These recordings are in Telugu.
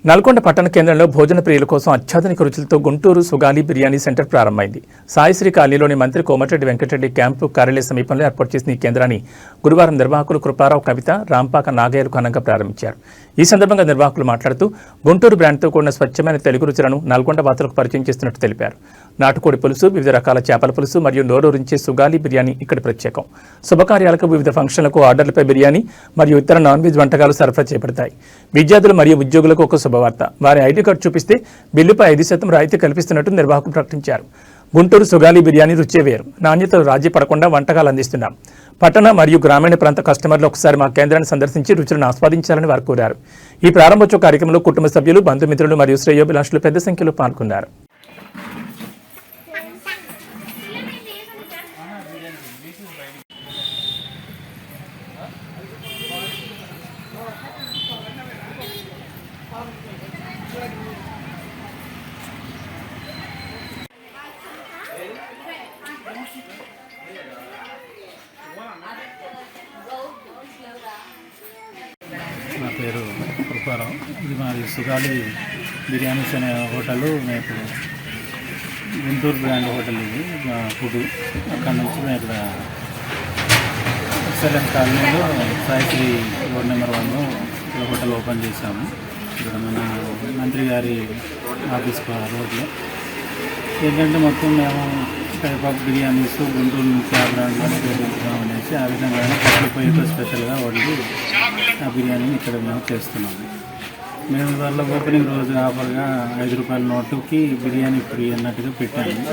నల్గొండ పట్టణ కేంద్రంలో భోజన ప్రియుల కోసం అత్యాధునిక రుచులతో గుంటూరు సుగాలి బిర్యానీ సెంటర్ ప్రారంభమైంది. సాయిశ్రీ కాలనీలోని మంత్రి కోమటిరెడ్డి వెంకటరెడ్డి క్యాంపు కార్యాలయ సమీపంలో ఏర్పాటు చేసిన ఈ కేంద్రాన్ని గురువారం నిర్వాహకులు కృపారావు కవిత, రాంపాక నాగయ్యలు ఘనంగా ప్రారంభించారు. ఈ సందర్భంగా నిర్వాహకులు మాట్లాడుతూ గుంటూరు బ్రాండ్తో కూడిన స్వచ్ఛమైన తెలుగు రుచులను నల్గొండ వాసులకు పరిచయం చేస్తున్నట్టు తెలిపారు. నాటుకోడి పులుసు, వివిధ రకాల చేపల పులుసు మరియు నోరూరించే సుగాలి బిర్యానీ ఇక్కడ ప్రత్యేకం. శుభకార్యాలకు, వివిధ ఫంక్షన్లకు ఆర్డర్లపై బిర్యానీ మరియు ఇతర నాన్ వెజ్ వంటకాలు సరఫరా చేపడతాయి. విద్యార్థులు మరియు ఉద్యోగులకు ఒక శుభవార్త, వారి ఐటీ కార్డు చూపిస్తే బిల్లుపై 5% రాయితీ కల్పిస్తున్నట్టు నిర్వాహకులు ప్రకటించారు. గుంటూరు సుగాలి బిర్యానీ రుచే వేరు, నాణ్యతలు రాజీ పడకుండా వంటకాలు అందిస్తున్నాం. పట్టణ మరియు గ్రామీణ ప్రాంత కస్టమర్లు ఒకసారి మా కేంద్రాన్ని సందర్శించి రుచులను ఆస్వాదించాలని వారు కోరారు. ఈ ప్రారంభోత్సవ కార్యక్రమంలో కుటుంబ సభ్యులు, బంధుమిత్రులు మరియు శ్రేయోభిలాషులు పెద్ద సంఖ్యలో పాల్గొన్నారు. నా పేరు కృపారావు. ఇది మాది సుగాలి బిర్యానీస్ అనే హోటలు. మేము గుంటూరు బ్రాండ్ హోటల్, ఇది మా ఫుడ్. అక్కడ నుంచి మేము ఇక్కడ ఎక్సలెంట్ కాలనీలో సాయిశ్రీ రోడ్ నెంబర్ 1లో హోటల్ ఓపెన్ చేశాము. ఇక్కడ మన మంత్రి గారి ఆఫీస్ రోడ్లో ఏంటంటే మొత్తం మేము టైప్ ఆఫ్ బిర్యానీస్ గుంటూరు నుంచి ఆ బ్రాండ్లోనే ఉపయోగిస్తున్నాం అనేసి ఆ విధంగా పొయ్యితో స్పెషల్గా వండి ఆ బిర్యానీని ఇక్కడ మేము చేస్తున్నాము. మేము వాళ్ళ ఓపెనింగ్ రోజు ఆఫర్గా ₹5 నోటుకి బిర్యానీ ఫ్రీ అన్నట్టుగా పెట్టాము.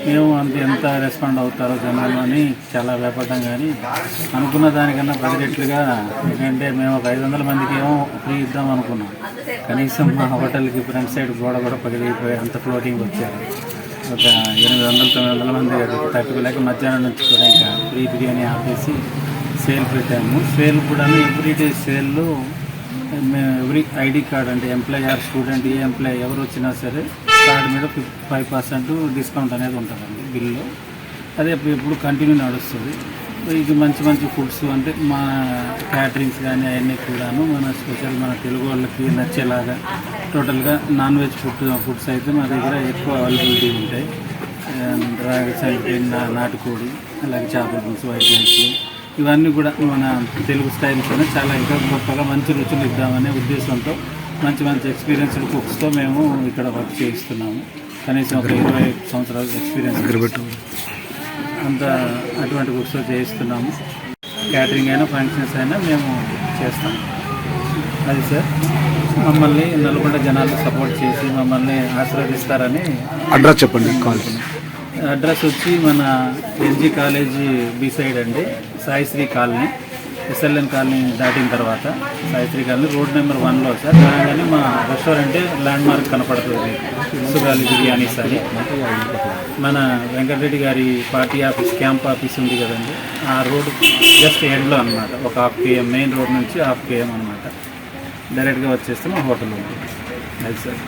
మేము ఎంత రెస్పాండ్ అవుతారో జనాలు అని చాలా వేపడ్డాం, కానీ అనుకున్న దానికన్నా 10 రెట్లుగా. ఎందుకంటే మేము ఒక 500 మందికి ఏమో ఫ్రీ ఇద్దాం అనుకున్నాం. కనీసం మా హోటల్కి ఫ్రంట్ సైడ్ గోడ కూడా పగిలిపోయి అంత ఫ్లోటింగ్ వచ్చారు. ఒక 800-900 మంది తట్టుకోలేక మధ్యాహ్నం నుంచి కూడా ఇంకా ఫ్రీ బిర్యానీ ఆపేసి సేల్ పెట్టాము. సేల్ కూడా ఎవ్రీ డే సేల్లో ఎవ్రీ ఐడి కార్డ్, అంటే employee are student, A employee ఎవరు వచ్చినా సరే కార్డు మీద 5% డిస్కౌంట్ అనేది ఉంటుందండి బిల్లో. అదే ఇప్పుడు కంటిన్యూ నడుస్తుంది. ఇది మంచి మంచి ఫుడ్స్, అంటే మా క్యాటరింగ్స్ కానీ అవన్నీ కూడాను మన స్పెషల్ మన తెలుగు వాళ్ళకి నచ్చేలాగా టోటల్గా నాన్ వెజ్ ఫుడ్స్ అయితే మా దగ్గర ఎక్కువ అవైలబిలిటీ ఉంటాయి. రాగి సంగటి, నాటుకోడి, అలాగే చేపల పులుసు, వైట్ రైస్, ఇవన్నీ కూడా మన తెలుగు స్టైల్స్లోనే చాలా ఇంకా గొప్పగా మంచి రుచులు ఇద్దామనే ఉద్దేశంతో మంచి మంచి ఎక్స్పీరియన్స్డ్ కుక్స్తో మేము ఇక్కడ వర్క్ చేయిస్తున్నాము. కనీసం ఒక 20 సంవత్సరాల ఎక్స్పీరియన్స్ అంత అటువంటి కుక్స్తో చేయిస్తున్నాము. క్యాటరింగ్ అయినా ఫంక్షన్స్ అయినా మేము చేస్తాము. అది సార్, మమ్మల్ని నల్గొండ జనాలు సపోర్ట్ చేసి మమ్మల్ని ఆశీర్వదిస్తారని. అడ్రస్ చెప్పండి. అడ్రస్ వచ్చి మన ఎన్జీ కాలేజీ బి సైడ్ అండి, సాయిశ్రీ కాలనీ, ఎస్ఎల్ఎన్ కాలనీ దాటిన తర్వాత సాయిశ్రీ కాలనీ రోడ్ నెంబర్ 1లో సార్. కానీ మా రెస్టారెంట్ ల్యాండ్ మార్క్ కనపడుతుంది, సుగాలి బిర్యానీస్ అని. మన వెంకటరెడ్డి గారి పార్టీ ఆఫీస్, క్యాంప్ ఆఫీస్ ఉంది కదండి, ఆ రోడ్ జస్ట్ ఎండ్లో అనమాట. ఒక 1/2 km మెయిన్ రోడ్ నుంచి 1/2 km అనమాట. డైరెక్ట్గా వచ్చేస్తే మా హోటల్ ఉంటుంది. అది సార్.